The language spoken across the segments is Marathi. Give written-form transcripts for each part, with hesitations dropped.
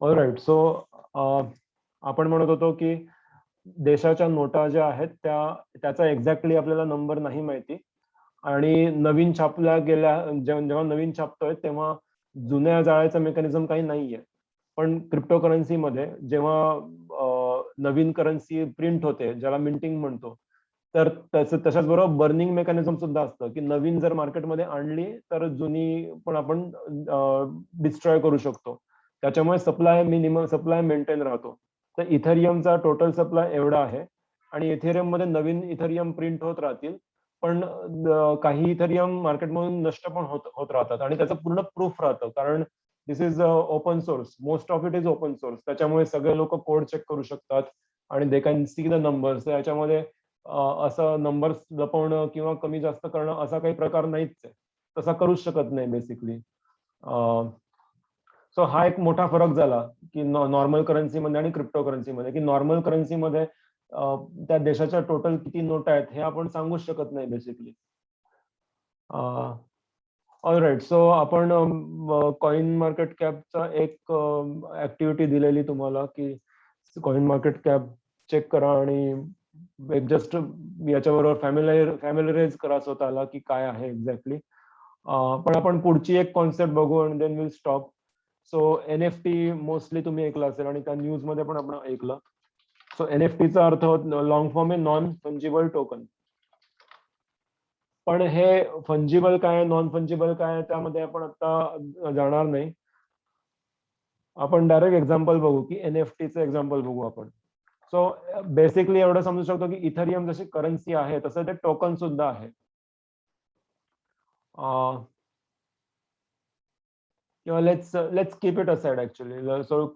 ऑलराईट. सो आपण म्हणत होतो की देशाच्या नोटा ज्या आहेत त्याचा एक्झॅक्टली आपल्याला नंबर नाही माहिती, आणि नवीन छापल्या गेल्या जेव्हा नवीन छापतोय तेव्हा जुन्या जाळ्याचं मेकॅनिझम काही नाहीये. पण क्रिप्टोकरन्सीमध्ये जेव्हा नवीन करन्सी प्रिंट होते, ज्याला मिंटिंग म्हणतो, तर तशाच बरोबर बर्निंग मेकॅनिझम सुद्धा असतं, की नवीन जर मार्केटमध्ये आणली तर जुनी पण आपण डिस्ट्रॉय करू शकतो. त्याच्यामुळे सप्लाय मिनिमम सप्लाय मेंटेन राहतो. तर इथेरियमचा टोटल सप्लाय एवढा आहे, आणि इथेरियम मध्ये नवीन इथेरियम प्रिंट होत राहतील. पण काही इथेरियम मार्केटमधून नष्ट पण होत राहतात, आणि त्याचं पूर्ण प्रूफ राहतं, कारण this is open source. Most of it is open source. त्याच्यामुळे सगळे लोक कोड चेक करू शकतात आणि they can see the numbers. याच्यामध्ये असं नंबर्स लपवणं किंवा कमी जास्त करणं असा काही प्रकार नाहीच आहे. तसा करूच शकत नाही बेसिकली. सो हा एक मोठा फरक झाला की नॉर्मल करन्सीमध्ये आणि क्रिप्टो करन्सीमध्ये, की नॉर्मल करन्सीमध्ये त्या देशाच्या टोटल किती नोट आहेत हे आपण सांगूच शकत नाही बेसिकली. ऑलराईट. सो आपण कॉइन मार्केट कॅपचा एक ऍक्टिव्हिटी दिलेली तुम्हाला, की कॉइन मार्केट कॅप चेक करा आणि एक जस्ट याच्याबरोबर फॅमिलराइज करा स्वतःला की काय आहे एक्झॅक्टली. पण आपण पुढची एक कॉन्सेप्ट बघू आणि then will stop. So NFT mostly तुम्ही ऐकलं असेल आणि त्या न्यूज मध्ये पण आपण ऐकलं. सो NFTचा अर्थ लॉंग फॉर्म आहे नॉन फंजिबल टोकन. पण हे फंजिबल काय, नॉन फंजिबल काय, त्यामध्ये आपण आता जाणार नाही. आपण डायरेक्ट एक्झाम्पल बघू, की NFTचं एक्झाम्पल बघू आपण. सो बेसिकली एवढं समजू शकतो की इथेरियम जशी करन्सी आहे तसं ते टोकन सुद्धा आहे. किंवा let's keep it aside actually. So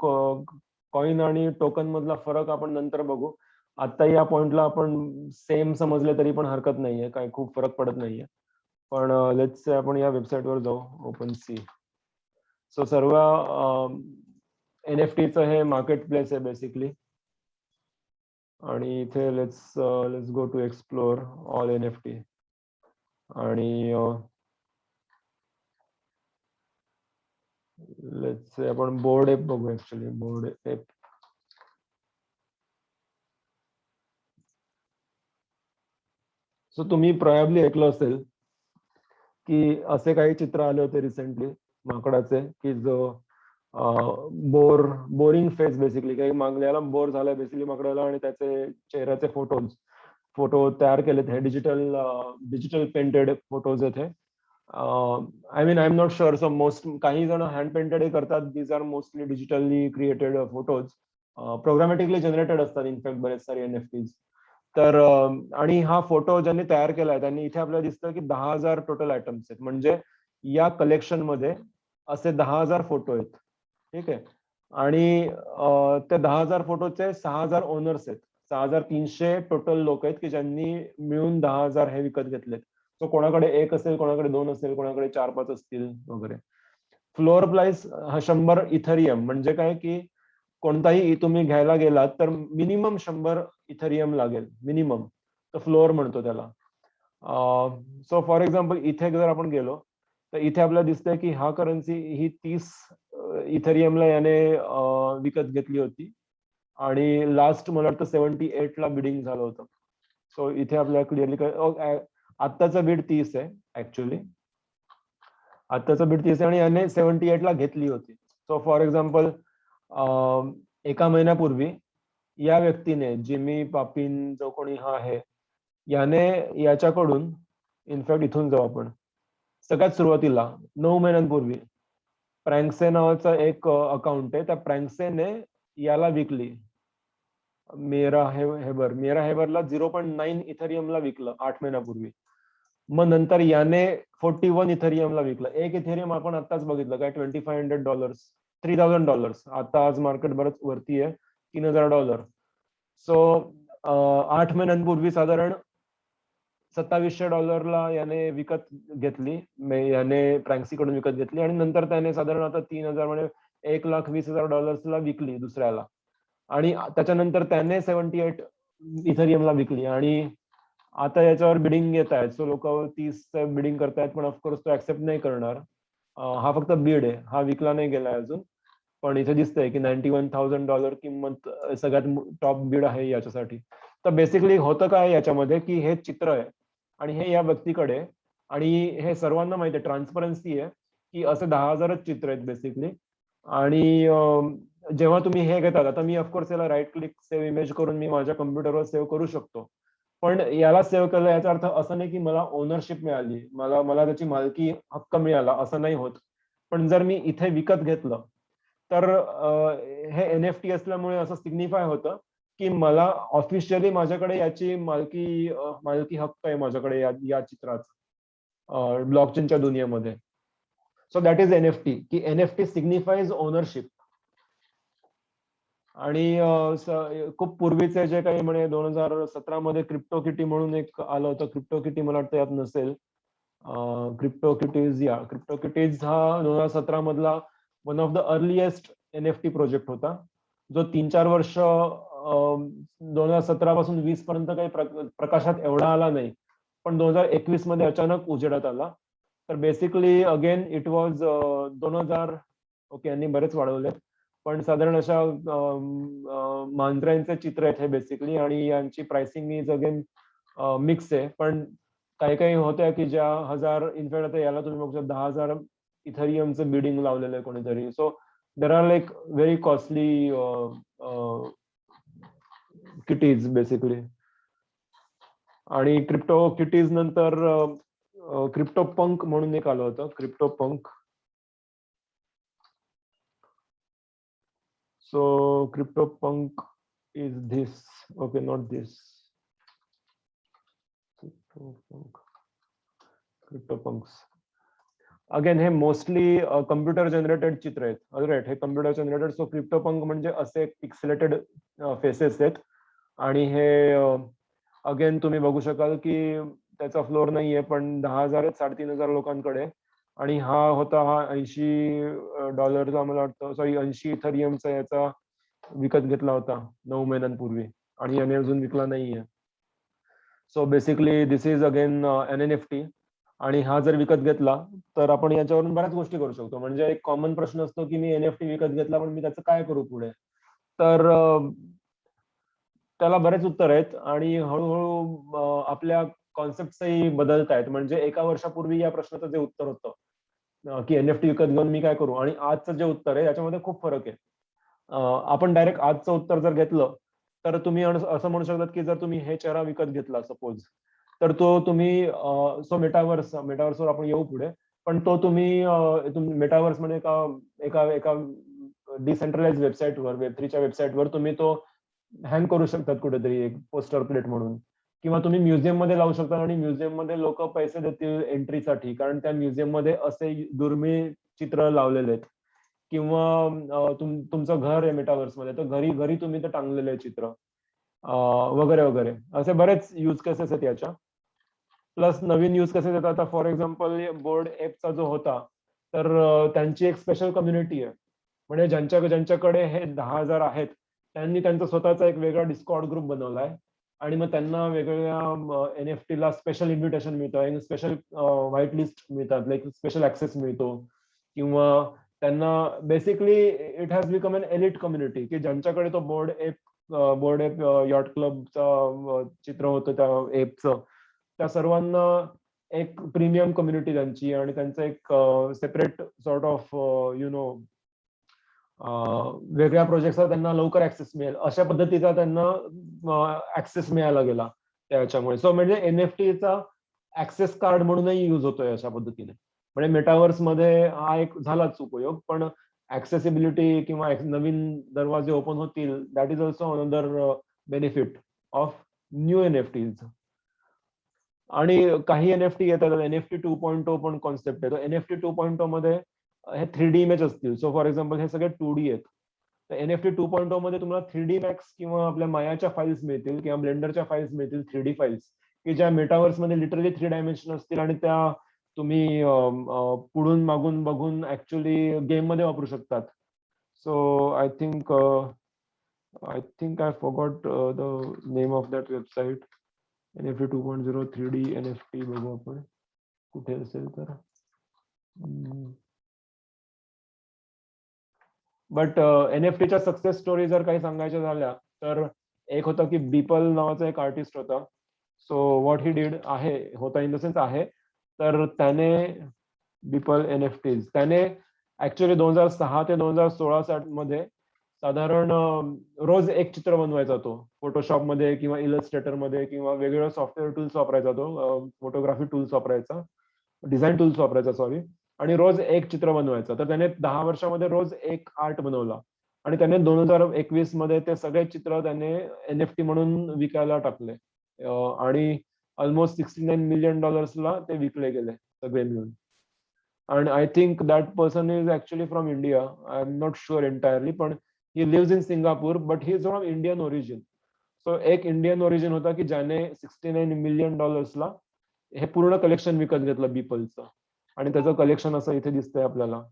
coin आणि टोकन मधला फरक आपण नंतर बघू. आता या पॉइंटला आपण सेम समजले तरी पण हरकत नाहीये, काय खूप फरक पडत नाहीये. पण लेट्स आपण या वेबसाईटवर जाऊ, ओपन सी. सो सर्व NFTचं हे मार्केट प्लेस आहे बेसिकली. आणि इथे let's go to explore all NFT. आणि लेट्स से आपण बोर्ड ऍप बघू. Actually board app. सो तुम्ही प्रॉब्ली ऐकलं असेल की असे काही चित्र आले होते रिसेंटली माकडाचे, की जो बोरिंग फेस बेसिकली, काही मागल्याला बोर झालाय बेसिकली माकडाला, आणि त्याचे चेहऱ्याचे फोटो तयार केलेत. हे डिजिटल पेंटेड फोटोज आहेत हे. I mean I am not sure. So काही जण हँड पेंटेड करतात. These are mostly digitally created photos. Programmatically generated असतात इनफॅक्ट बरेच सारे NFTs. तर आणि हा फोटो ज्यांनी तयार केलाय त्यांनी, इथे आपल्याला दिसतं की 10,000 टोटल आयटम्स आहेत. म्हणजे या कलेक्शन मध्ये असे 10,000 फोटो आहेत. ठीक आहे. आणि त्या 10,000 फोटोचे 6,000 ओनर्स आहेत. 6,300 टोटल लोक आहेत की ज्यांनी मिळून 10,000 हे विकत घेतलेत. सो कोणाकडे एक असेल, कोणाकडे दोन असेल, कोणाकडे 4-5 असतील वगैरे. फ्लोअर प्राइस हा 100 इथेरियम. म्हणजे काय की कोणताही तुम्ही घ्यायला गेलात तर मिनिमम 100 इथेरियम लागेल, मिनिमम. तर फ्लोअर म्हणतो त्याला. सो फॉर एक्झाम्पल इथे जर आपण गेलो तर इथे आपल्याला दिसतंय की हा करन्सी ही 30 इथेरियमला याने विकत घेतली होती, आणि लास्ट मला वाटतं 78 ला बिडिंग झालं होतं. सो इथे आपल्याला क्लिअरली आत्ताचा बिड 30 आहे ऍक्च्युअली. आत्ताचा बिड 30 आहे आणि याने 78 ला घेतली होती. सो फॉर एक्झाम्पल एका महिन्यापूर्वी या व्यक्तीने, जिमी पापिन जो कोणी हा आहे, याने याच्याकडून, इनफॅक्ट इथून जाऊ आपण सगळ्यात सुरुवातीला 9 महिन्यांपूर्वी, प्रँक्से नावाचा एक अकाउंट आहे, त्या प्रँक्सेने याला विकली. मेरा हेबरला 0.9 इथेरियमला विकलं 8 महिन्यापूर्वी. मग नंतर याने 41 इथेरियमला विकलं. एक इथेरियम आपण आताच बघितलं काय $2,500, $3,000. आता आज मार्केट बरंच वरती आहे, $3,000. सो 8 महिन्यांपूर्वी साधारण $2,700 याने विकत घेतली, याने ट्रँक्सी कडून विकत घेतली, आणि नंतर त्याने साधारण आता 3,000 म्हणजे $1,20,000 विकली दुसऱ्याला. आणि त्याच्यानंतर त्याने 78 इथेरियमला विकली, आणि आता याच्यावर बिडिंग येत आहेत. सो लोक 30 बिडिंग करतायत, पण ऑफकोर्स तो ऍक्सेप्ट नाही करणार. हा फक्त बीड आहे, हा विकला नाही गेलाय अजून. पण इथे दिसतंय की $91,000 किंमत सगळ्यात टॉप बीड आहे याच्यासाठी. तर बेसिकली होतं काय याच्यामध्ये की हे चित्र आहे आणि हे या व्यक्तीकडे आहे. आणि हे सर्वांना माहिती आहे, ट्रान्सपरन्सी आहे की असे 10,000च चित्र आहेत बेसिकली. आणि जेव्हा तुम्ही हे घेतात, आता मी ऑफकोर्स याला राईट क्लिक सेव्ह इमेज करून मी माझ्या कम्प्युटरवर सेव्ह करू शकतो. पण याला सेव्ह केलं याचा अर्थ असं नाही की मला ओनरशिप मिळाली, मला मला त्याची मालकी हक्क मिळाला, असं नाही होत. पण जर मी इथे विकत घेतलं तर हे NFT असल्यामुळे असं सिग्निफाय होतं की मला ऑफिशियली माझ्याकडे याची मालकी हक्क आहे माझ्याकडे या चित्राचा ब्लॉकचेनच्या दुनियेमध्ये. सो दॅट इज NFT की NFT सिग्निफाईज ओनरशिप. आणि खूप पूर्वीचे जे काही म्हणे 2017 मध्ये क्रिप्टो किटी म्हणून एक आलं होतं. क्रिप्टो किटी मला वाटतं यात नसेल. क्रिप्टो किटीज हा 2017 मधला one of the earliest NFT project होता, जो 3-4 वर्ष 2017 पासून 20 पर्यंत काही प्रकाशात एवढा आला नाही, पण 2021 मध्ये अचानक उजेडात आला. तर basically again it was 2000, okay यांनी बरेच वाढवले, पण साधारण अशा मांजरांचे चित्र आहेत हे बेसिकली, आणि यांची प्राइसिंग इज अगेन मिक्स आहे. पण काही काही होत्या की ज्या 1000 इनफॅक्ट आता याला तुम्ही बघू 10,000 इथरियमचं बिडिंग लावलेलं आहे कोणीतरी. So there are like very costly kitty's basically. आणि क्रिप्टो किटीज नंतर क्रिप्टो पंक म्हणून एक आलं होतं, क्रिप्टो पंक. So CryptoPunk is this. Okay, not this. CryptoPunks. Again हे मोस्टली कम्प्युटर जनरेटेड चित्र आहेत. ऑलराईट, हे कम्प्युटर जनरेटेड. सो CryptoPunk म्हणजे असे पिक्सेलेटेड फेसेस आहेत. आणि हे अगेन तुम्ही बघू शकाल की त्याचा फ्लोर नाहीये, पण 10,000 3,500 लोकांकडे. आणि हा $80 मला वाटतं, सॉरी 80 इथरियमचा याचा विकत घेतला होता 9 महिन्यांपूर्वी, आणि याने अजून विकला नाहीये. So basically this is again an NFT. आणि हा जर विकत घेतला तर आपण याच्यावरून बऱ्याच गोष्टी करू शकतो. म्हणजे एक कॉमन प्रश्न असतो की मी NFT विकत घेतला, पण मी त्याचं काय करू पुढे. तर त्याला बरेच उत्तर आहेत, आणि हळूहळू आपल्या कॉन्सेप्टही बदलत आहेत. म्हणजे एका वर्षापूर्वी या प्रश्नाचं जे उत्तर होतं की NFT विकत घेऊन मी काय करू, आणि आजचं जे उत्तर आहे याच्यामध्ये खूप फरक आहे. आपण डायरेक्ट आजचं उत्तर जर घेतलं तर तुम्ही असं म्हणू शकतात की जर तुम्ही हे चेहरा विकत घेतला सपोज, तर तो तुम्ही सो मेटावर्सवर आपण येऊ पुढे. पण तो तुम्ही मेटावर्स मध्ये एका एका डिसेंट्रलाइज वेबसाईटवर, Web3च्या वेबसाईटवर तुम्ही तो हँग करू शकतात कुठेतरी एक पोस्टर प्लेट म्हणून. किंवा तुम्ही म्युझियम मध्ये लावू शकता, आणि म्युझियम मध्ये लोक पैसे देतील एंट्रीसाठी, कारण त्या म्युझियम मध्ये असे दुर्मिळ चित्र लावलेले आहेत. किंवा तुमचं घर आहे मेटावर्स मध्ये, तर घरी घरी तुम्ही ते टांगलेलं आहे चित्र वगैरे वगैरे. असे बरेच यूज केसेस आहेत याच्या. प्लस नवीन यूज केसेस येतात. आता फॉर एक्झाम्पल बोर्ड एपचा जो होता, तर त्यांची एक स्पेशल कम्युनिटी आहे. म्हणजे ज्यांच्याकडे हे 10,000 आहेत, त्यांनी त्यांचा स्वतःचा एक वेगळा डिस्कॉर्ड ग्रुप बनवलाय. आणि मग त्यांना वेगवेगळ्या NFT ला स्पेशल इन्व्हिटेशन मिळतं, स्पेशल व्हाईट लिस्ट मिळतात, लाईक स्पेशल ऍक्सेस मिळतो. किंवा त्यांना basically it has become an elite community, की ज्यांच्याकडे तो बोर्ड एप यॉट क्लबचा चित्र होतं त्या एपचं, त्या सर्वांना एक प्रीमियम कम्युनिटी त्यांची, आणि त्यांचं एक सेपरेट सॉर्ट ऑफ वेगळ्या प्रोजेक्टचा त्यांना लवकर ऍक्सेस मिळेल, अशा पद्धतीचा त्यांना ऍक्सेस मिळायला गेला त्याच्यामुळे. सो म्हणजे NFTचा ऍक्सेस कार्ड म्हणूनही युज होतोय अशा पद्धतीने. म्हणजे मेटावर्स मध्ये हा एक झालाच उपयोग, पण ऍक्सेसिबिलिटी किंवा नवीन दरवाजे ओपन होतील, that is also another benefit of new NFTज. आणि काही NFT येतात, NFT 2.0 पण कॉन्सेप्ट आहे. NFT 2.0 मध्ये हे 3D इमेज असतील. सो फॉर एक्झाम्पल हे सगळे 2D आहेत. तर NFT 2.0 मध्ये तुम्हाला 3D मॅक्स किंवा आपल्या मायाच्या फाईल्स मिळतील, किंवा ब्लेंडरच्या फाईल्स मिळतील, 3D फाईल्स, की ज्या मेटावर्स मध्ये लिटरली 3 डायमेन्शन असतील, आणि त्या तुम्ही पुढून मागून बघून ऍक्च्युअली गेम मध्ये वापरू शकतात. So I think I forgot the name of that website. NFT 2.0 3D NFT बघू आपण कुठे असेल तर. बट NFT सक्सेस स्टोरी जर काही सांगायच्या झाल्या तर एक होता की बीपल नावाचा एक आर्टिस्ट होता. सो व्हॉट ही डीड आहे होता इन द सेन्स आहे, तर त्याने बीपल NFTs त्याने ऍक्च्युअली 2006 ते 2016 मध्ये साधारण रोज एक चित्र बनवायचा तो फोटोशॉप मध्ये किंवा इलस्ट्रेटर मध्ये किंवा वेगवेगळ्या सॉफ्टवेअर टूल्स वापरायचा तो, फोटोग्राफी टूल्स वापरायचा, डिझाईन टूल्स वापरायचा सॉरी, आणि रोज एक चित्र बनवायचं. तर त्याने 10 वर्षामध्ये रोज एक आर्ट बनवला आणि त्याने 2021 मध्ये ते सगळे चित्र त्याने NFT म्हणून विकायला टाकले आणि ऑलमोस्ट $69 मिलियन ते विकले गेले सगळे मिळून. And I think that person is actually from India. I'm not sure entirely, पण he lives in Singapore, but he is from Indian origin. So एक इंडियन ओरिजिन होता की ज्याने $69 मिलियन हे पूर्ण कलेक्शन विकत घेतलं बीपलचं, आणि त्याचं कलेक्शन असं इथे दिसतंय आपल्याला.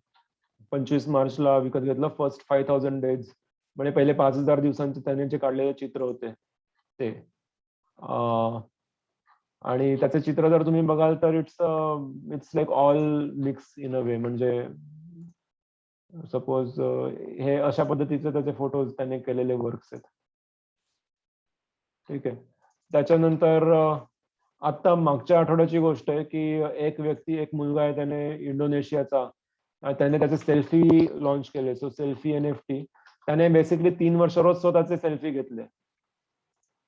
25 मार्चला विकत घेतलं. फर्स्ट 5000 डेज म्हणजे पहिले 5000 दिवसांचे त्याने जे काढलेले चित्र होते ते. आणि त्याचे चित्र जर तुम्ही बघाल तर it's like all mix in a way. म्हणजे सपोज हे अशा पद्धतीचे त्याचे फोटोज त्याने केलेले वर्क्स आहेत. ठीक आहे. त्याच्यानंतर आता मागच्या आठवड्याची गोष्ट आहे की एक व्यक्ती, एक मुलगा आहे, त्याने इंडोनेशियाचा, त्याने त्याचे सेल्फी लॉन्च केले. सो सेल्फी NFT त्याने बेसिकली 3 वर्ष रोज स्वतःचे सेल्फी घेतले.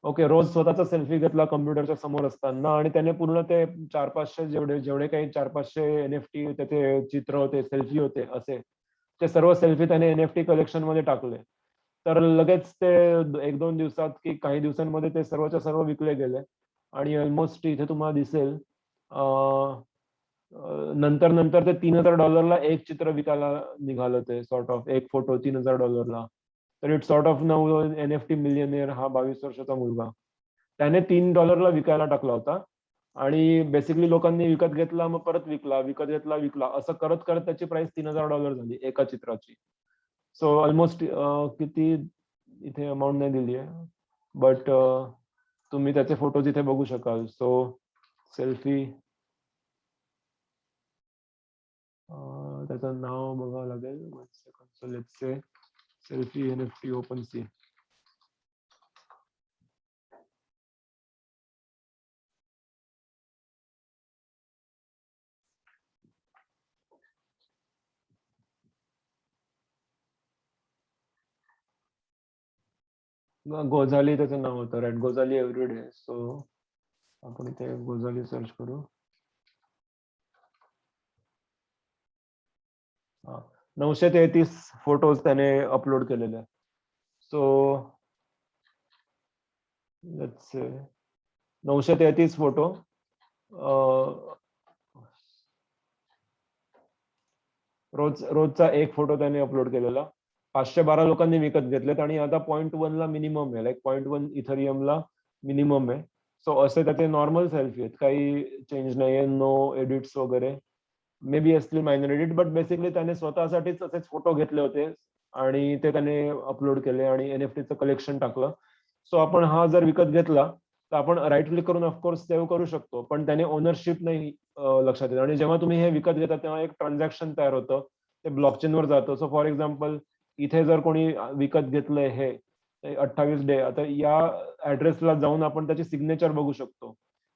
ओके, रोज स्वतःचा सेल्फी घेतला कम्प्युटरच्या समोर असताना, आणि त्याने पूर्ण ते 400-500 जेवढे काही 400-500 NFT त्याचे चित्र होते, सेल्फी होते असे, ते सर्व सेल्फी त्याने NFT कलेक्शन मध्ये टाकले. तर लगेच ते 1-2 दिवसात की काही दिवसांमध्ये ते सर्वच्या सर्व विकले गेले. आणि ऑलमोस्ट इथे तुम्हाला दिसेल नंतर नंतर ते $3000 एक चित्र विकायला निघालं, ते सॉर्ट ऑफ एक फोटो $3000. तर it's sort of now NFT millionaire हा 22 वर्षाचा मुलगा. त्याने $3 विकायला टाकला होता आणि बेसिकली लोकांनी विकत घेतला, मग परत विकला, विकत घेतला, विकला, असं करत करत त्याची प्राइस $3000 झाली एका चित्राची. सो ऑलमोस्ट किती इथे अमाऊंट नाही दिली आहे, बट तुम्ही त्याचे फोटोज इथे बघू शकाल. सो सेल्फी, त्याचं नाव बघावं लागेल. 1 second. So let's say selfie NFT open sea. गोझाली त्याचं नाव होतं, राईट, गोझाली एव्हरीडे. सो आपण इथे गोझाली सर्च करू. 933 फोटोज त्याने अपलोड केलेले. सो लेट्स से 933 फोटो रोजचा एक फोटो त्याने अपलोड केलेला. 512 लोकांनी विकत घेतलेत आणि आता 0.1 ला मिनिमम आहे, लाईक 0.1 इथरियमला मिनिमम आहे. सो असे त्याचे नॉर्मल सेल्फी आहेत, काही चेंज नाहीये, नो एडिट्स वगैरे. मे बी असतील मायनर एडिट, बट बेसिकली त्याने स्वतःसाठीच असेच फोटो घेतले होते आणि ते त्याने अपलोड केले आणि NFTचं कलेक्शन टाकलं. सो आपण हा जर विकत घेतला तर आपण राईट क्लिक करून ऑफकोर्स सेव्ह करू शकतो, पण त्याने ओनरशिप नाही लक्षात येत. आणि जेव्हा तुम्ही हे विकत घेता तेव्हा एक ट्रान्झॅक्शन तयार होतं, ते ब्लॉकचेनवर जातं. सो फॉर एक्झाम्पल इथे जर कोणी विकत घेतलंय हे 28 डे, आता या ऍड्रेसला जाऊन आपण त्याची सिग्नेचर बघू शकतो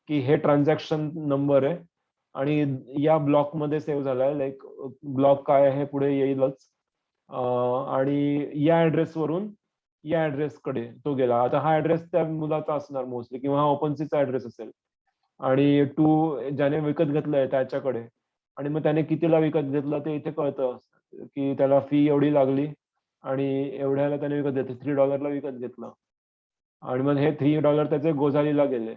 की हे ट्रान्झॅक्शन नंबर आहे आणि या ब्लॉक मध्ये सेव्ह झालाय, लाईक ब्लॉक काय आहे पुढे येईलच. आणि या ऍड्रेसवरून या ऍड्रेसकडे तो गेला. आता हा ऍड्रेस त्या मुलाचा असणार मोस्टली, किंवा हा ओपनसीचा ऍड्रेस असेल, आणि ज्याने विकत घेतलंय त्याच्याकडे. आणि मग त्याने कितीला विकत घेतलं ते इथे कळतं की त्याला फी एवढी लागली आणि एवढ्याला त्याने विकत घेतलं, $3 विकत घेतलं. आणि मग हे $3 त्याचे गोझालीला गेले.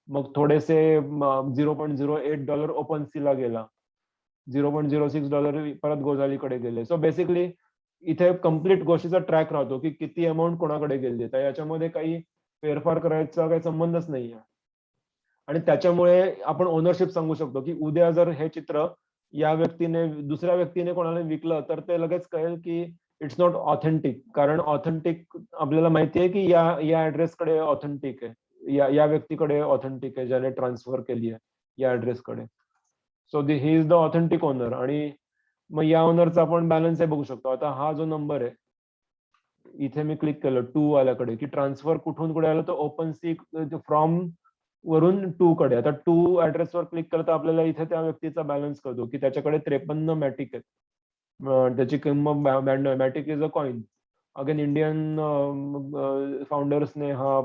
मग थोडेसे $0.08 ओपन सीला गेला, $0.06 परत गोझालीकडे गेले. सो बेसिकली इथे कम्प्लीट गोष्टीचा ट्रॅक राहतो की किती अमाऊंट कोणाकडे गेली. तर याच्यामध्ये काही फेरफार करायचा काही संबंधच नाहीये. आणि त्याच्यामुळे आपण ओनरशिप सांगू शकतो की उद्या जर हे चित्र या व्यक्तीने दुसऱ्या व्यक्तीने कोणाला विकलं तर ते लगेच कळेल की इट्स नॉट ऑथेंटिक. कारण ऑथेंटिक आपल्याला माहिती आहे की या ऍड्रेसकडे ऑथेंटिक आहे, या व्यक्तीकडे ऑथेंटिक आहे ज्याने ट्रान्सफर केली आहे या ऍड्रेसकडे. So he is the authentic owner. आणि मग या ओनरचा आपण बॅलन्स हे बघू शकतो. आता हा जो नंबर आहे, इथे मी क्लिक केलं टू वाल्याकडे, की ट्रान्सफर कुठून कुठे आलं, तर ओपन सी फ्रॉम वरून टू कडे. आता टू ऍड्रेसवर क्लिक केलं तर आपल्याला इथे त्या व्यक्तीचा बॅलन्स कळतो की त्याच्याकडे 53 मॅटिक आहेत. त्याची किंमत 92. Matic is a coin. Again Indian फाउंडर्सने हा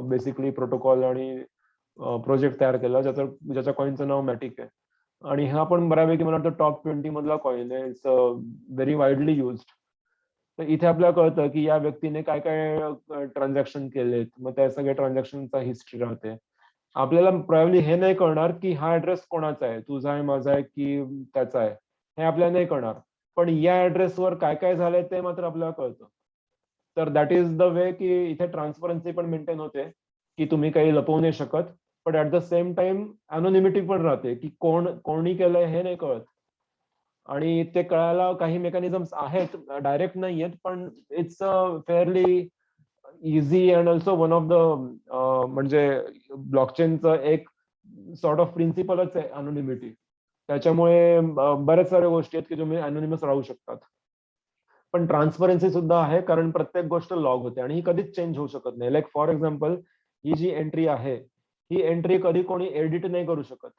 बेसिकली प्रोटोकॉल आणि प्रोजेक्ट तयार केला, ज्याच्या कॉइनचं नाव मॅटिक आहे. आणि हा पण बऱ्यापैकी मला वाटतं टॉप 20 मधला कॉइन आहे. It's very widely used. तर इथे आपल्याला कळतं की या व्यक्तीने काय काय ट्रान्झॅक्शन केलेत, मग त्या सगळ्या ट्रान्झॅक्शनचा हिस्ट्री राहते. आपल्याला प्रॉब्ली हे नाही कळणार की हा ऍड्रेस कोणाचा आहे, तुझा आहे, माझा आहे की त्याचा आहे, हे आपल्याला नाही कळणार. पण या ऍड्रेसवर काय काय झालंय ते मात्र आपल्याला कळतं. तर दॅट इज द वे की इथे ट्रान्सपरन्सी पण मेंटेन होते, की तुम्ही काही लपवू नाही शकत. पण at the same time anonymity पण राहते, की कोणी केलंय हे नाही कळत. आणि ते कळायला काही मेकॅनिझम्स आहेत, डायरेक्ट नाही आहेत, पण it's fairly easy and also one of the म्हणजे ब्लॉकचेनचं एक सॉर्ट ऑफ प्रिन्सिपलच आहे अनोनिमिटी. त्याच्यामुळे बऱ्याच साऱ्या गोष्टी आहेत की तुम्ही अनोनिमस राहू शकतात. पण ट्रान्सपरन्सी सुद्धा आहे, कारण प्रत्येक गोष्ट लॉग होते आणि ही कधीच चेंज होऊ शकत नाही. लाईक फॉर एक्झाम्पल, ही जी एंट्री आहे, ही एंट्री कधी कोणी एडिट नाही करू शकत.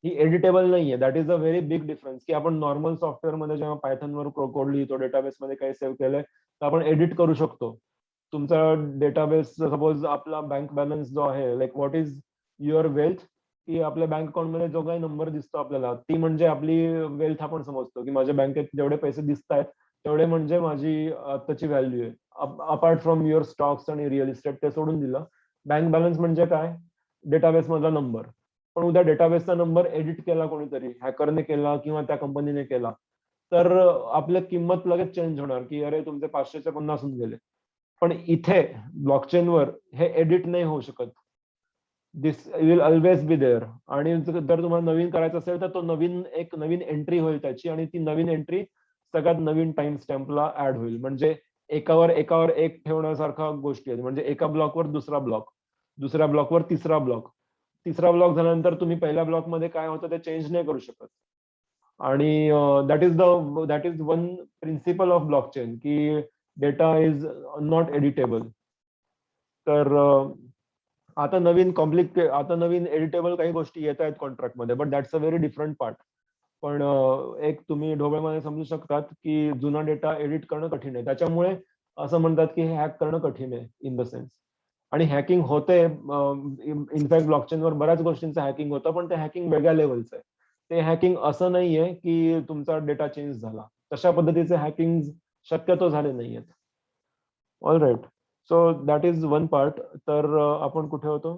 ही एडिटेबल नाहीये. That is a very big difference, की आपण नॉर्मल सॉफ्टवेअरमध्ये जेव्हा पायथनवर कोड लिहितो, डेटाबेसमध्ये काही सेव्ह केलंय, तर आपण एडिट करू शकतो. तुमचा डेटाबेस सपोज आपला बँक बॅलन्स जो आहे, like what is your wealth, की आपल्या बँक अकाउंटमध्ये जो काही नंबर दिसतो आपल्याला, ती म्हणजे आपली वेल्थ आपण समजतो, की माझ्या बँकेत जेवढे पैसे दिसत आहेत तेवढे म्हणजे माझी आत्ताची व्हॅल्यू आहे. अपार्ट फ्रॉम युअर स्टॉक्स आणि रिअल इस्टेट ते सोडून दिलं, बँक बॅलन्स म्हणजे काय? डेटाबेस मधला नंबर. पण उद्या डेटाबेसचा नंबर एडिट केला कोणीतरी, हॅकरने केला किंवा त्या कंपनीने केला, तर आपल्या किंमत लगेच चेंज होणार, की अरे तुमचे 500चे 50 होऊन गेले. पण इथे ब्लॉकचेनवर हे एडिट नाही होऊ शकत. दिस विल ऑलवेज बी देअर. आणि जर तुम्हाला नवीन करायचं असेल तर तो एक नवीन एंट्री होईल त्याची, आणि ती नवीन एंट्री सगळ्यात नवीन टाइम स्टॅम्पला ऍड होईल. म्हणजे एकावर एक ठेवण्यासारखा गोष्टी आहेत. म्हणजे एका ब्लॉकवर दुसरा ब्लॉक, दुसऱ्या ब्लॉकवर तिसरा ब्लॉक झाल्यानंतर तुम्ही पहिल्या ब्लॉकमध्ये काय होतं ते चेंज नाही करू शकत. आणि that is one principle of blockchain, की डेटा इज नॉट एडिटेबल. तर आता नवीन एडिटेबल काही गोष्टी येत आहेत कॉन्ट्रॅक्टमध्ये, but that's a very different part. पण एक तुम्ही ढोबळमाने समजू शकतात की जुना डेटा एडिट करणं कठीण आहे. त्याच्यामुळे असं म्हणतात की हे हॅक करणं कठीण आहे इन द सेन्स. आणि हॅकिंग होते, इनफॅक्ट ब्लॉकचेनवर बऱ्याच गोष्टींचं हॅकिंग होतं, पण ते हॅकिंग वेगळ्या लेवलचं आहे. ते हॅकिंग असं नाहीये की तुमचा डेटा चेंज झाला. तशा पद्धतीचे हॅकिंग शक्यतो झाले नाहीयेत. All right. So that is one part. तर आपण कुठे होतो?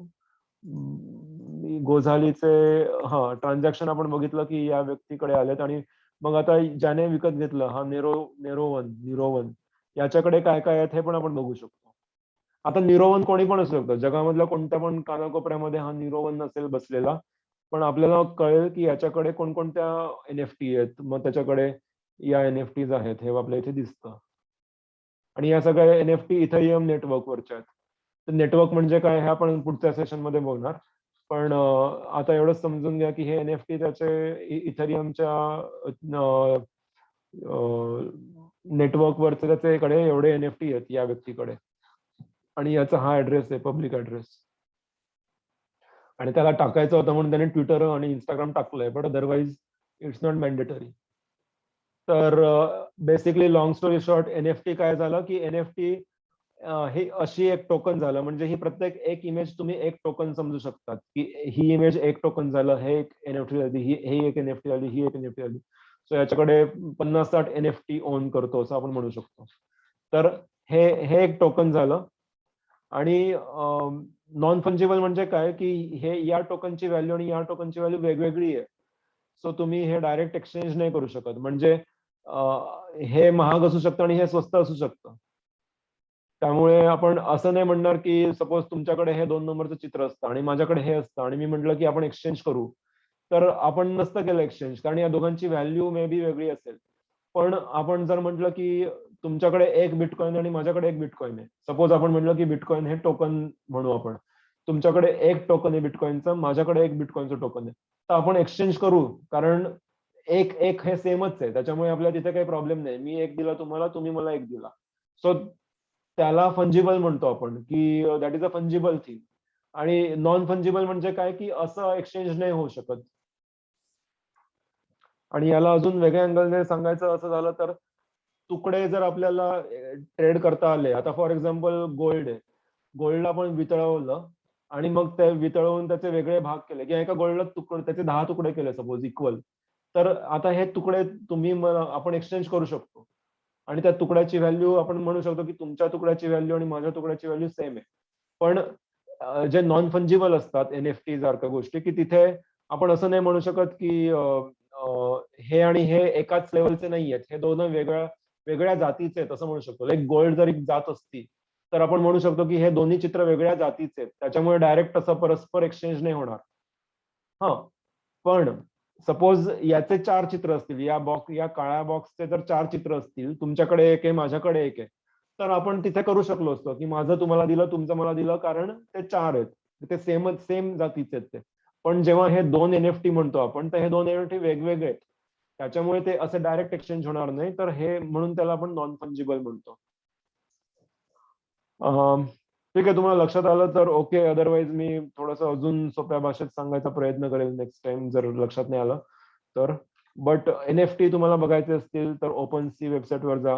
गोझालीचे, हा, ट्रान्झॅक्शन आपण बघितलं की या व्यक्तीकडे आलेत. आणि मग आता ज्याने विकत घेतलं, हा निरोवन, याच्याकडे काय काय आहेत हे पण आपण बघू शकतो. आता निरोवन कोणी पण असू शकतं, जगामधल्या कोणत्या पण कानाकोपऱ्यामध्ये हा निरोवन नसेल बसलेला, पण आपल्याला कळेल की याच्याकडे कोणकोणत्या एनएफटी आहेत, मग त्याच्याकडे या एनएफटीज आहेत, हे आपल्या इथे दिसतं. आणि या सगळ्या एनएफटी इथेरियम नेटवर्कवरच्या आहेत. तर नेटवर्क म्हणजे काय हे आपण पुढच्या सेशनमध्ये बघणार. पण आता एवढंच समजून घ्या की हे एनएफटी त्याचे इथेरियमच्या नेटवर्कवरचे त्याच्याकडे एवढे एनएफटी आहेत या व्यक्तीकडे. आणि याचा हा ऍड्रेस आहे, पब्लिक ऍड्रेस. आणि त्याला टाकायचं होतं म्हणून त्याने ट्विटर आणि इंस्टाग्राम टाकलंय, but otherwise it's not mandatory. तर basically long story short, NFT काय झालं की एनएफटी हे अशी एक टोकन झालं. म्हणजे ही प्रत्येक एक इमेज तुम्ही एक टोकन समजू शकतात, की ही इमेज एक टोकन झालं, हे एक एनएफटी झाली, ही एक एनएफटी आली, ही एक एनएफटी आली. सो याच्याकडे 50-60 एनएफटी ओन करतो असं आपण म्हणू शकतो. तर हे हे एक टोकन झालं. आणि नॉन फंजिबल म्हणजे काय, की हे या टोकनची व्हॅल्यू आणि या टोकनची व्हॅल्यू वेगवेगळी आहे. सो तुम्ही हे डायरेक्ट एक्सचेंज नाही करू शकत. म्हणजे हे महाग असू शकतं आणि हे स्वस्त असू शकतं. त्यामुळे आपण असं नाही म्हणणार की सपोज तुमच्याकडे हे 2 नंबरचं चित्र असतं आणि माझ्याकडे हे असतं आणि मी म्हटलं की आपण एक्सचेंज करू, तर आपण नसतं केलं एक्सचेंज, कारण या दोघांची व्हॅल्यू मे बी वेगळी असेल. पण आपण जर म्हटलं की तुमच्याकडे एक बिटकॉइन आणि माझ्याकडे एक बिटकॉइन आहे, सपोज आपण म्हटलं की बिटकॉइन हे टोकन म्हणू आपण, तुमच्याकडे एक टोकन आहे बिटकॉइनचं, माझ्याकडे एक बिटकॉइनचं टोकन आहे, तर आपण एक्सचेंज करू. कारण एक एक हे सेमच आहे, त्याच्यामुळे आपल्याला तिथे काही प्रॉब्लेम नाही. मी एक दिला तुम्हाला, तुम्ही मला एक दिला. सो त्याला फंजिबल म्हणतो आपण, की that is a fungible thing. आणि नॉन फंजिबल म्हणजे काय, की असं एक्सचेंज नाही होऊ शकत. आणि याला अजून वेगळ्या अँगलने सांगायचं असं झालं तर, तुकडे जर आपल्याला ट्रेड करता आले, आता फॉर एक्झाम्पल गोल्ड आहे, गोल्डला आपण वितळवलं आणि मग ते वितळवून त्याचे वेगळे भाग केले, किंवा एका गोल्डला तुकडे त्याचे 10 तुकडे केले सपोज इक्वल, तर आता हे तुकडे तुम्ही आपण एक्सचेंज करू शकतो. आणि त्या तुकड्याची व्हॅल्यू आपण म्हणू शकतो की तुमच्या तुकड्याची व्हॅल्यू आणि माझ्या तुकड्याची व्हॅल्यू सेम आहे. पण जे नॉन फंजिबल असतात एनएफटी सारख्या गोष्टी, की तिथे आपण असं नाही म्हणू शकत की हे आणि हे एकाच लेवलचे नाही आहेत, हे दोन वेगळ्या वेगळ्या जातीचे आहेत असं म्हणू शकतो. लाईक गोल्ड जर एक जात असती तर आपण म्हणू शकतो की हे दोन्ही चित्र वेगळ्या जातीचे आहेत, त्याच्यामुळे डायरेक्ट असं परस्पर एक्सचेंज नाही होणार. हा, पण सपोज याचे 4 चित्र असतील, या काळ्या बॉक्सचे जर 4 चित्र असतील, तुमच्याकडे एक आहे, माझ्याकडे एक आहे, तर आपण तिथे करू शकलो असतो की माझं तुम्हाला दिलं, तुमचं मला दिलं, कारण ते 4 आहेत, ते सेम जातीचे आहेत ते. पण जेव्हा हे 2 एनएफटी म्हणतो आपण, तर हे 2 एनएफटी वेगवेगळे आहेत, त्याच्यामुळे ते असं डायरेक्ट एक्सचेंज होणार नाही, तर हे म्हणून त्याला आपण नॉन फंजिबल म्हणतो. ठीक आहे, तुम्हाला लक्षात आलं तर ओके, अदरवाईज मी थोडंसं अजून सोप्या भाषेत सांगायचा प्रयत्न करेल नेक्स्ट टाइम, जर लक्षात नाही आलं तर. बट एनएफटी तुम्हाला बघायचे असतील तर ओपन सी वेबसाईटवर जा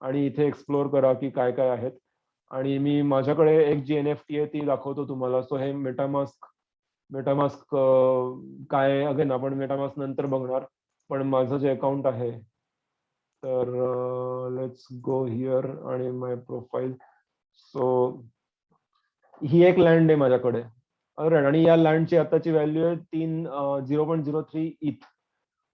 आणि इथे एक्सप्लोर करा की काय काय आहेत. आणि मी माझ्याकडे एक जी एनएफटी आहे ती दाखवतो तुम्हाला. सो हे मेटामास्क मेटामास्क काय, अगेन आपण मेटामास्क नंतर बघणार, पण माझं जे अकाउंट आहे, तर लेट्स गो हिअर आणि माय प्रोफाईल. सो ही एक लँड आहे माझ्याकडे, ऑलराईट, आणि या लँडची आताची व्हॅल्यू आहे 0.03 इथ.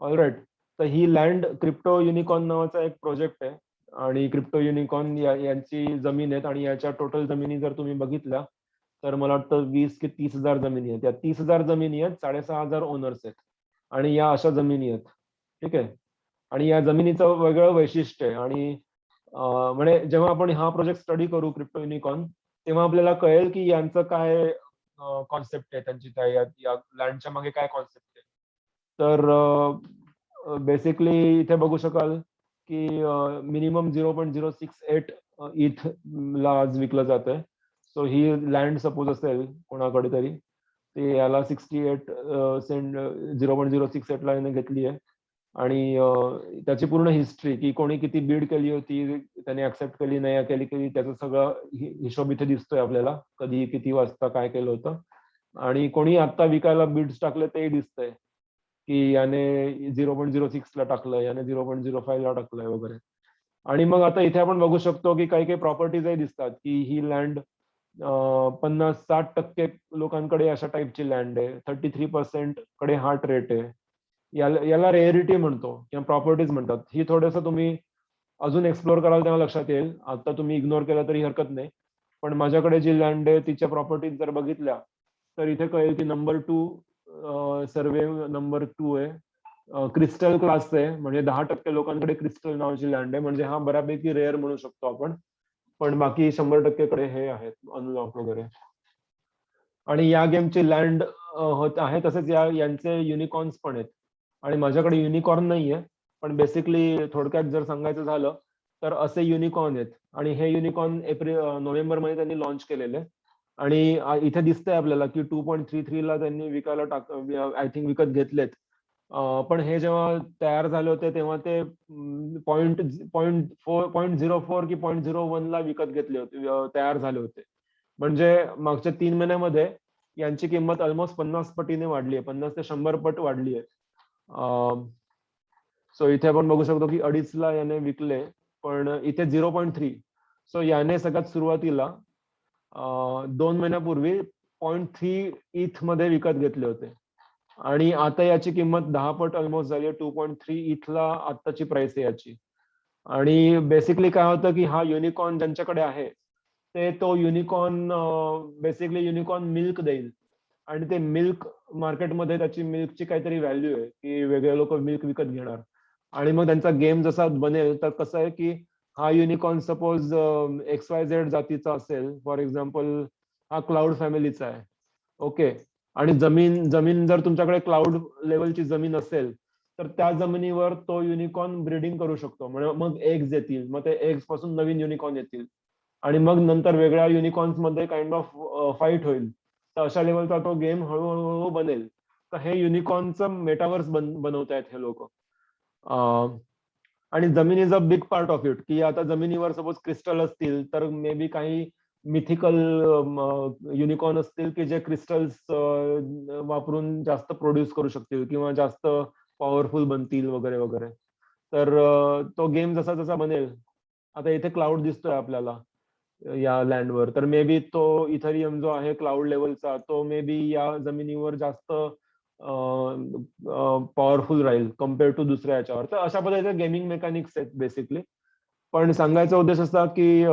ऑलराईट, तर ही लँड क्रिप्टो युनिकॉर्न नावाचा एक प्रोजेक्ट आहे, आणि क्रिप्टो युनिकॉर्न यांची जमीन आहेत, आणि याच्या टोटल जमिनी जर तुम्ही बघितल्या तर मला वाटतं 20 की 30,000 जमिनी आहेत. या 30,000 जमिनी आहेत, 6,500 ओनर्स आहेत, आणि या अशा जमिनी आहेत. ठीक आहे, आणि या जमिनीचं वेगळं वैशिष्ट्य आहे. आणि म्हणजे जेव्हा आपण हा प्रोजेक्ट स्टडी करू क्रिप्टो युनिकॉर्न, तेव्हा आपल्याला कळेल की यांचं काय कॉन्सेप्ट आहे, त्यांची त्या या लँडच्या मागे काय कॉन्सेप्ट आहे. तर बेसिकली इथे बघू शकाल की मिनिमम 0.068 इथ ला आज विकलं जात आहे. सो ही लँड सपोज असेल कोणाकडे तरी, ते याला 68 सेंट 0.068 ला याने घेतली आहे. आणि त्याची पूर्ण हिस्ट्री, की कोणी किती बीड केली होती, त्याने ऍक्सेप्ट केली नाही केली केली, त्याचं सगळं हिशोब इथे दिसतोय आपल्याला, कधी किती वाजता काय केलं होतं. आणि कोणी आता विकायला बीड्स टाकले ते दिसतंय, की याने 0.06 ला टाकलं, याने 0.05 ला टाकलंय वगैरे. आणि मग आता इथे आपण बघू शकतो की काही काही प्रॉपर्टीजही दिसतात, की ही लँड 50-60% लोकांकडे अशा टाईपची लँड आहे, 33% कडे हार्ट रेट आहे. याला याला रेअरिटी म्हणतो किंवा प्रॉपर्टीज म्हणतात. ही थोडंसं तुम्ही अजून एक्सप्लोर कराल तेव्हा लक्षात येईल. आता तुम्ही इग्नोर केलं तरी हरकत नाही. पण माझ्याकडे जी लँड आहे तिच्या प्रॉपर्टीज जर बघितल्या तर इथे कळेल की नंबर 2 सर्वे नंबर 2 आहे. क्रिस्टल क्लास आहे, म्हणजे 10% लोकांकडे क्रिस्टल नावाची लँड आहे, म्हणजे हा बऱ्यापैकी रेअर म्हणू शकतो आपण. पण बाकी 100% कडे हे आहेत अनलॉक वगैरे. आणि या गेमची लँड होत आहे, तसेच यांचे युनिकॉर्न्स पण आहेत. आणि माझ्याकडे युनिकॉर्न नाहीये, पण बेसिकली थोडक्यात जर सांगायचं झालं तर असे युनिकॉर्न आहेत. आणि हे युनिकॉर्न नोव्हेंबर मध्ये त्यांनी लॉन्च केलेले. आणि इथे दिसतंय आपल्याला की 2.33 ला त्यांनी विकायला आय थिंक विकत घेतलेत. पण हे जेव्हा तयार झाले होते तेव्हा ते .04 की .01 ला विकत घेतले होते, तयार झाले होते. म्हणजे मागच्या 3 महिन्यामध्ये यांची किंमत ऑलमोस्ट 50 पटीने वाढली आहे, 50 ते 100 पट वाढली आहे. सो इथे आपण बघू शकतो की 2.5 ला याने विकले, पण इथे 0.3. सो याने सगळ्यात सुरुवातीला 2 महिन्यापूर्वी 0.3 इथ मध्ये विकत घेतले होते, आणि आता याची किंमत 10 पट ऑलमोस्ट झाली आहे. 2.3 इथला आत्ताची प्राइस आहे याची. आणि बेसिकली काय होतं की हा युनिकॉर्न ज्यांच्याकडे आहे ते तो युनिकॉर्न बेसिकली युनिकॉर्न मिल्क देईल, आणि ते मिल्क मार्केटमध्ये त्याची मिल्कची काहीतरी व्हॅल्यू आहे की वेगळे लोक मिल्क विकत घेणार. आणि मग त्यांचा गेम जसा बनेल तर कसं आहे की हा युनिकॉर्न सपोज XYZ जातीचा असेल, फॉर एक्झाम्पल हा क्लाउड फॅमिलीचा आहे, ओके. आणि जमीन जमीन जर तुमच्याकडे क्लाउड लेवलची जमीन असेल तर त्या जमिनीवर तो युनिकॉर्न ब्रीडिंग करू शकतो. म्हणजे मग एग्ज येतील, मग ते एग्ज पासून नवीन युनिकॉर्न येतील आणि मग नंतर वेगळ्या युनिकॉर्न्स मध्ये काइंड ऑफ फाईट होईल. तर अशा लेवलचा तो गेम हळूहळू बनेल. तर हे युनिकॉर्नचं मेटावर्स बनवतायत हे लोक. आणि जमीन is a big part of it, की आता जमिनीवर सपोज क्रिस्टल असतील तर मे बी काही मिथिकल युनिकॉर्न असतील की जे क्रिस्टल्स वापरून जास्त प्रोड्यूस करू शकतील किंवा जास्त पॉवरफुल बनतील वगैरे वगैरे. तर तो गेम जसा जसा बनेल, आता इथे क्लाउड दिसतोय आपल्याला या लँडवर, तर मे बी तो इथरियम जो आहे क्लाउड लेवलचा तो मे बी या जमिनीवर जास्त पॉवरफुल राहील कम्पेअर टू दुसऱ्या याच्यावर. तर अशा पद्धतीचे गेमिंग मेकॅनिक्स आहेत बेसिकली. पण सांगायचा उद्देश असा की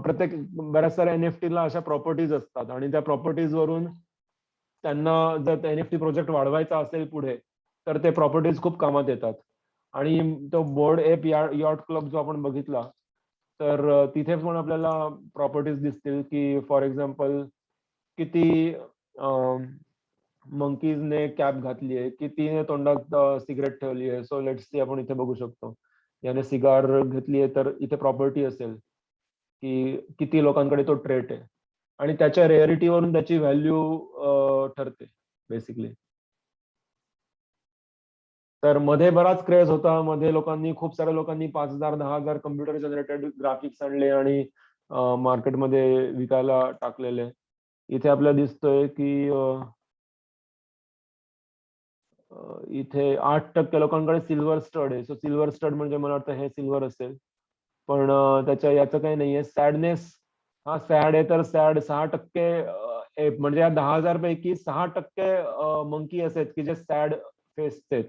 प्रत्येक बऱ्याच साऱ्या एनएफटी ला अशा प्रॉपर्टीज असतात आणि त्या प्रॉपर्टीज वरून त्यांना जर एनएफटी प्रोजेक्ट वाढवायचा असेल पुढे तर ते प्रॉपर्टीज खूप कामात येतात. आणि तो बोर्ड एप यॉट क्लब जो आपण बघितला तर तिथे पण आपल्याला प्रॉपर्टीज दिसतील की फॉर एक्झाम्पल किती मंकीजने कॅप घातली आहे, कितीने तोंडात सिगरेट ठेवली आहे. सो लेट्स सी आपण इथे बघू शकतो. याने सिगार घेतली आहे तर इथे प्रॉपर्टी असेल की किती लोकांकडे तो ट्रेट आहे आणि त्याच्या रेअरिटीवरून त्याची व्हॅल्यू ठरते बेसिकली. तर मध्ये बराच क्रेज होता. मध्ये लोकांनी खूप साऱ्या लोकांनी 5,000 10,000 कम्प्युटर जनरेटेड ग्राफिक्स आणले आणि मार्केटमध्ये विकायला टाकलेले. इथे आपल्याला दिसतोय की इथे 8% लोकांकडे सिल्वर स्टड आहे. सो सिल्वर स्टड म्हणजे मला वाटतं हे सिल्वर असेल. पण त्याच्या याचं काही नाहीये. सॅडनेस हा सॅड आहे तर सॅड 6% म्हणजे या 10,000 पैकी 6% मंकी असे आहेत की जे सॅड फेस आहेत.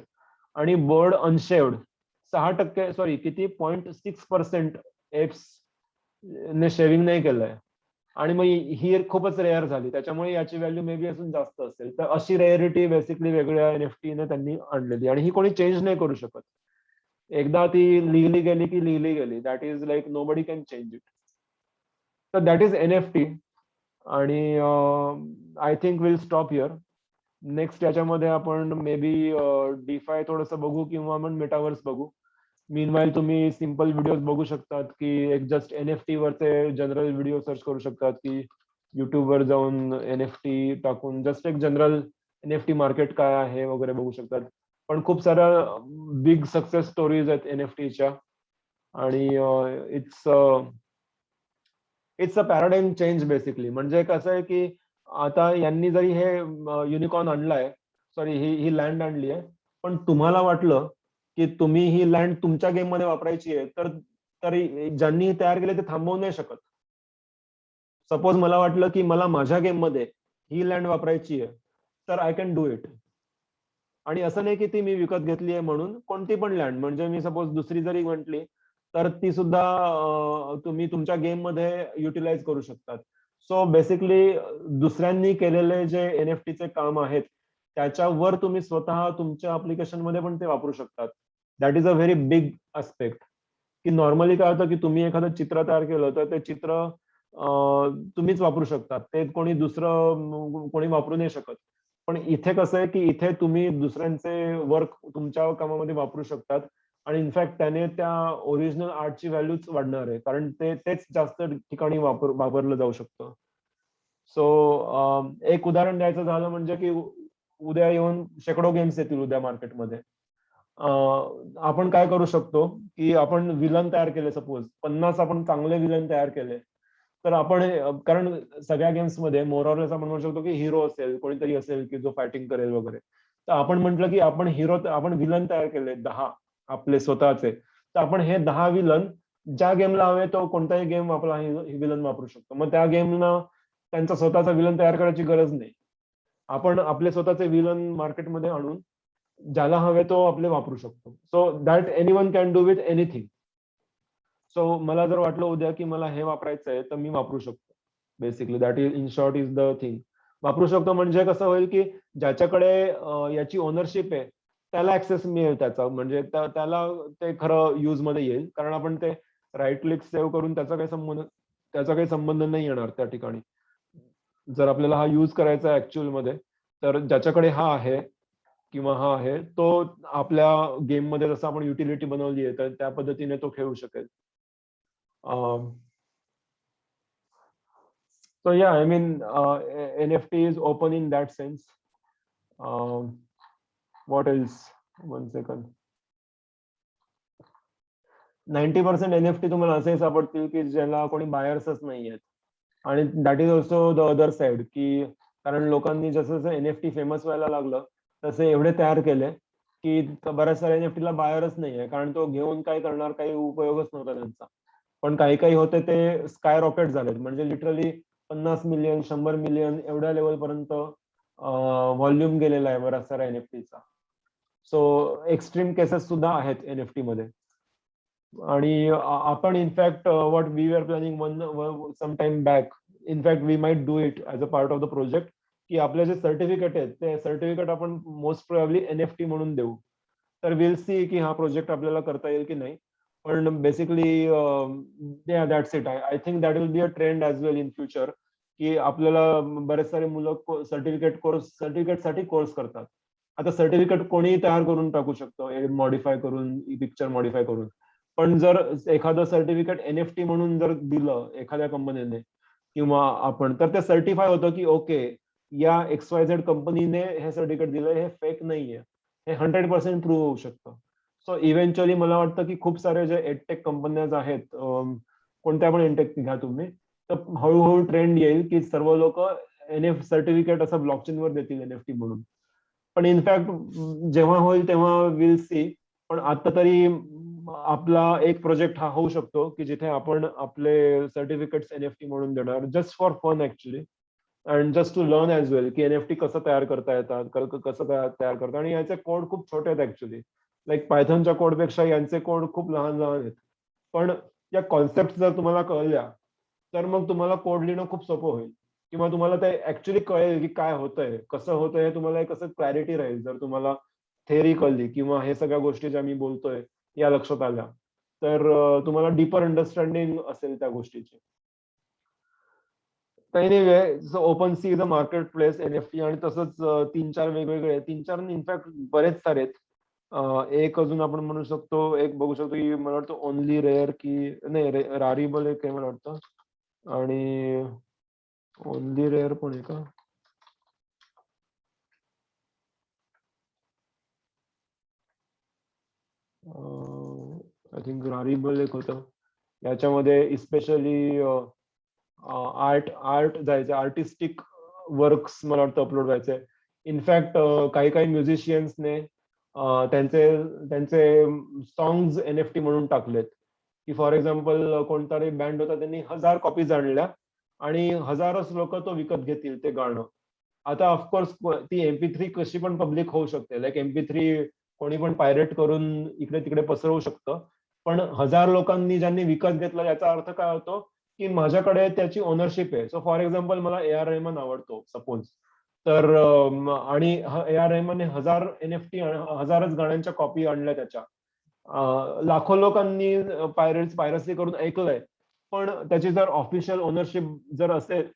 आणि बर्ड अनशेव्ड 6% सॉरी किती 0.6% एप्स ने शेविंग नाही केलंय. आणि मग ही खूपच रेअर झाली, त्याच्यामुळे याची व्हॅल्यू मे बी अजून जास्त असेल. तर अशी रेअरिटी बेसिकली वेगळ्या एनएफटी ने त्यांनी आणलेली आणि ही कोणी चेंज नाही करू शकत. एकदा ती लिहिली गेली की लिहिली गेली. That is like nobody can change it. तर दॅट इज एनएफटी. आणि I think will stop here. Next याच्यामध्ये आपण मे बी डीफाय थोडंसं बघू किंवा आपण मेटावर्स बघू. मीनवाईल तुम्ही सिंपल व्हिडिओज बघू शकतात की एक जस्ट एनएफटी वरचे जनरल व्हिडिओ सर्च करू शकतात की युट्यूब वर जाऊन एनएफटी टाकून जस्ट एक जनरल एनएफटी मार्केट काय आहे वगैरे बघू शकतात. पण खूप साऱ्या बिग सक्सेस स्टोरीज आहेत एनएफटीच्या. आणि it's it's a paradigm change basically. म्हणजे कसं आहे की आता यांनी जरी हे युनिकॉर्न आणलाय, सॉरी ही लँड आणली आहे, पण तुम्हाला वाटलं की तुम्ही ही लँड तुमच्या गेम मध्ये वापरायची आहे तर तरी ज्यांनी तयार केले ते थांबवू नाही शकत. सपोज मला वाटलं की मला माझ्या गेम मध्ये ही लँड वापरायची आहे तर आय कॅन डू इट. आणि असं नाही की ती मी विकत घेतली आहे म्हणून कोणती पण लँड, म्हणजे मी सपोज दुसरी जरी म्हटली तर ती सुद्धा तुम्ही तुमच्या गेम मध्ये युटिलाइज करू शकतात. सो बेसिकली दुसऱ्यांनी केलेले जे एनएफटीचे काम आहेत त्याच्यावर तुम्ही स्वतः तुमच्या अप्लिकेशन मध्ये पण ते वापरू शकतात. That is a very big aspect. की नॉर्मली काय होतं की तुम्ही एखादं चित्र तयार केलं तर ते चित्र तुम्हीच वापरू शकतात, ते कोणी दुसरं कोणी वापरू नाही शकत. पण इथे कसं आहे की इथे तुम्ही दुसऱ्यांचे वर्क तुमच्या कामामध्ये वापरू शकतात आणि इनफॅक्ट त्याने त्या ओरिजिनल आर्टची व्हॅल्यूच वाढणार आहे, कारण तेच जास्त ठिकाणी वापरलं जाऊ शकतं. सो एक उदाहरण द्यायचं झालं म्हणजे की उद्या येऊन शेकडो गेम्स येतील उद्या मार्केटमध्ये. आपण काय करू शकतो की आपण विलन तयार केले, सपोज 50 आपण चांगले विलन तयार केले तर आपण कारण सगळ्या गेम्स मध्ये मोरॉरलेस आपण म्हणू शकतो की हिरो असेल, कोणीतरी असेल की जो फायटिंग करेल वगैरे. तर आपण म्हटलं की आपण विलन तयार केले 10 आपले स्वतःचे, तर आपण हे 10 विलन ज्या गेमला हवे तो कोणताही गेम आपला विलन वापरू शकतो. मग त्या गेमला त्यांचा स्वतःचा विलन तयार करायची गरज नाही. आपण आपले स्वतःचे विलन मार्केटमध्ये आणून ज्याला हवे तो आपले वापरू शकतो. So that anyone can do with anything. So मला जर वाटलं उद्या की मला हे वापरायचं आहे तर मी वापरू शकतो. Basically that is in short is the thing. वापरू शकतो म्हणजे कसं होईल की ज्याच्याकडे याची ओनरशिप आहे त्याला ऍक्सेस मिळेल त्याचा, म्हणजे त्याला ते खरं युज मध्ये येईल, कारण आपण ते राईट क्लिक सेव्ह करून त्याचा काही संबंध नाही येणार त्या ठिकाणी. जर आपल्याला हा यूज करायचा ऍक्च्युअल मध्ये तर ज्याच्याकडे हा आहे किंवा हा आहे तो आपल्या गेम मध्ये जसं आपण युटिलिटी बनवली आहे तर त्या पद्धतीने तो खेळू शकेल. So yeah, I mean, NFT is open in that sense. What else? 1 second. 90% NFT तुम्हाला असे सापडतील की ज्याला कोणी बायर्सच नाही आहेत. आणि that is also the other side की कारण लोकांनी जसं जसं NFT फेमस व्हायला लागलं तसे एवढे तयार केले की बऱ्याच साऱ्या NFT ला बायरच नाहीये कारण तो घेऊन काय करणार, काही उपयोगच नव्हता त्यांचा. पण काही काही होते ते स्काय रॉकेट झालेत म्हणजे लिटरली 50 मिलियन 100 मिलियन एवढ्या लेवल पर्यंत व्हॉल्यूम गेलेला आहे बऱ्याच साऱ्या एनएफटीचा. सो एक्स्ट्रीम केसेस सुद्धा आहेत एनएफटी मध्ये. आणि आपण in fact what we are planning one some time back, in fact we might do it as a part of the project, की आपले जे सर्टिफिकेट आहेत ते सर्टिफिकेट आपण मोस्ट प्रोबॅबली एनएफटी म्हणून देऊ. तर विल सी की हा प्रोजेक्ट आपल्याला करता येईल की नाही. पण basically that's it. I think that will be a trend as well in future, की आपल्याला बरेच सारे मुलं सर्टिफिकेटसाठी कोर्स करतात. आता सर्टिफिकेट कोणीही तयार करून टाकू शकतो मॉडिफाय करून, पिक्चर मॉडिफाय करून. पण जर एखादं सर्टिफिकेट एनएफटी म्हणून जर दिलं एखाद्या कंपनीने किंवा आपण, तर ते सर्टिफाय होतं की ओके या XYZ कंपनीने हे सर्टिफिकेट दिलं, हे फेक नाहीये, हे 100% प्रूव्ह होऊ शकतं. सो इव्हेंच्युअली मला वाटतं की खूप सारे जे एडटेक कंपन्याज आहेत, कोणत्या पण एडटेक घ्या तुम्ही, तर हळूहळू ट्रेंड येईल की सर्व लोक एनएफ सर्टिफिकेट असं ब्लॉकचेनवर देतील एनएफटी म्हणून. पण इनफॅक्ट जेव्हा होईल तेव्हा विल सी. पण आता तरी आपला एक प्रोजेक्ट हा होऊ शकतो की जिथे आपण आपले सर्टिफिकेट्स एनएफटी म्हणून देणार, just for fun actually, and just to learn as well की एनएफटी कसं तयार करता येतात, कसं तयार करतात. आणि याचे कोड खूप छोटे आहेत ऍक्च्युली, लाईक पायथनच्या कोडपेक्षा यांचे कोड खूप लहान लहान आहेत. पण या कॉन्सेप्ट जर तुम्हाला कळल्या तर मग तुम्हाला कोड लिहिणं खूप सोपं होईल, किंवा तुम्हाला ते ऍक्च्युली कळेल की काय होतंय, कसं होतंय, हे तुम्हाला एक असं क्लॅरिटी राहील जर तुम्हाला थेअरी कळली किंवा हे सगळ्या गोष्टी ज्या मी बोलतोय या लक्षात आल्या, तर तुम्हाला डीपर अंडरस्टँडिंग असेल त्या गोष्टीची. Anyway, OpenSea is a marketplace NFT, आणि तसंच 3-4 वेगवेगळे, 3-4 इनफॅक्ट बरेच सारे आहेत. एक अजून आपण म्हणू शकतो, एक बघू शकतो की मला वाटतं ओनली रेअर की नाही, रारीबल एक आहे मला वाटतं, आणि ओनली रेअर पण आहे का? आय थिंक रारीबल एक होतं. याच्यामध्ये इस्पेशली आर्ट आर्ट जायचं, आर्टिस्टिक वर्क्स मला वाटतं अपलोड व्हायचंय. इनफॅक्ट काही काही म्युझिशियन्सने त्यांचे त्यांचे सॉंग्स एनएफटी म्हणून टाकलेत. की फॉर एक्झाम्पल कोणता तरी बँड होता, त्यांनी 1000 कॉपीज आणल्या आणि हजारोच लोक तो विकत घेतील ते गाणं. आता ऑफकोर्स ती MP3 कशी पण पब्लिक होऊ शकते, लाईक MP3 कोणी पण पायरेट करून इकडे तिकडे पसरवू शकतं. पण 1000 लोकांनी ज्यांनी विकत घेतलं याचा अर्थ काय होतो की माझ्याकडे त्याची ओनरशिप आहे. सो फॉर एक्झाम्पल मला A.R. रेहमान आवडतो सपोज, तर आणि A.R. रेहमानने 1000 NFT, हजारच गाण्यांच्या कॉपी आणल्या त्याच्या. लाखो लोकांनी पायरसी करून ऐकलंय. पण त्याची जर ऑफिशियल ओनरशिप जर असेल,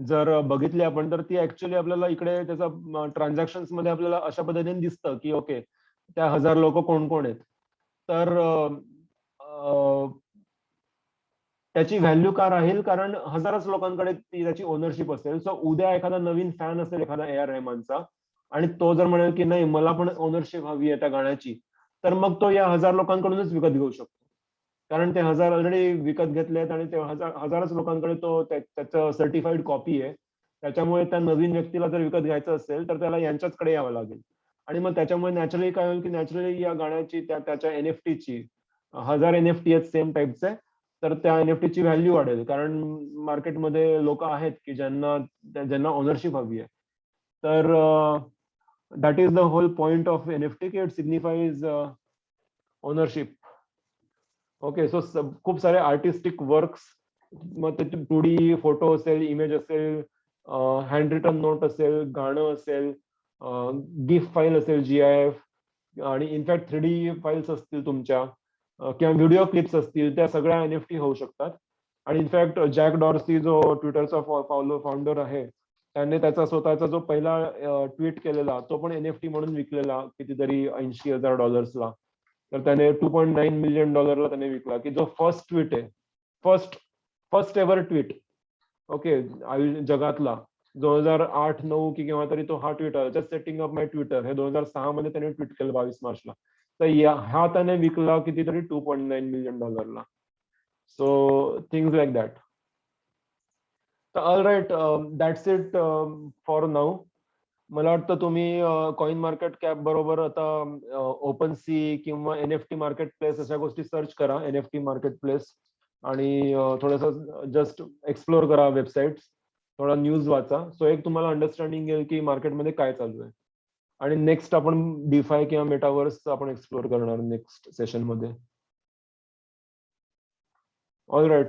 जर बघितली आपण, तर ती ऍक्च्युअली आपल्याला इकडे त्याचा ट्रान्झॅक्शन मध्ये आपल्याला अशा पद्धतीने दिसतं की ओके त्या 1000 लोक कोण कोण आहेत. तर त्याची व्हॅल्यू का राहील, कारण हजारच लोकांकडे ती त्याची ओनरशिप असेल. सो उद्या एखादा नवीन फॅन असेल एखादा A.R. रेहमानचा, आणि तो जर म्हणेल की नाही मला पण ओनरशिप हवी आहे त्या गाण्याची, तर मग तो या 1000 लोकांकडूनच विकत घेऊ शकतो. कारण ते 1000 ऑलरेडी विकत घेतले आहेत आणि ते हजारच लोकांकडे तो त्याचं सर्टिफाईड कॉपी आहे. त्याच्यामुळे त्या नवीन व्यक्तीला जर विकत घ्यायचं असेल तर त्याला यांच्याचकडे यावं लागेल. आणि मग त्याच्यामुळे नॅचरली काय होईल की नॅचरली या गाण्याची त्याच्या एनएफटीची 1000 NFT आहेत सेम टाईपचे, तर त्या एनएफटीची व्हॅल्यू वाढेल, कारण मार्केटमध्ये लोक आहेत की ज्यांना ज्यांना ओनरशिप हवी आहे. तर that is the whole point of NFT, की it signifies ownership. Okay, so खूप सारे आर्टिस्टिक वर्क्स, मग ते 2D फोटो असेल, इमेज असेल, हँड रिटन नोट असेल, गाणं असेल, गिफ फाईल असेल, GIF, आणि इनफॅक्ट 3D फाईल्स असतील तुमच्या, किंवा व्हिडिओ क्लिप्स असतील, त्या सगळ्या NFT होऊ शकतात. आणि इनफॅक्ट जॅक डॉर्सी जो ट्विटरचा फाउंडर आहे, त्याने त्याचा स्वतःचा जो पहिला ट्विट केलेला तो पण NFT म्हणून विकलेला कितीतरी $80,000 तर त्याने $2.9 मिलियन त्याने विकला की जो फर्स्ट ट्विट आहे first first ever tweet okay जगातला 2008-9 की केव्हा तरी तो हा ट्विट आला जस्ट सेटिंग अप माय ट्विटर हे 2006 मध्ये त्याने ट्विट केलं 22 मार्चला तर हा त्याने विकला कितीतरी $2.9 million so things like that all right that's it for now मला वाटतं तुम्ही कॉइन मार्केट कॅप बरोबर आता ओपन सी किंवा NFT मार्केट प्लेस अशा गोष्टी सर्च करा NFT मार्केट प्लेस आणि थोडस जस्ट एक्सप्लोर करा वेबसाईट थोडा न्यूज वाचा सो एक तुम्हाला अंडरस्टँडिंग येईल की मार्केटमध्ये काय चालू आहे आणि नेक्स्ट आपण डीफाय किंवा मेटावर्स आपण एक्सप्लोर करणार नेक्स्ट सेशन मध्ये ऑल राईट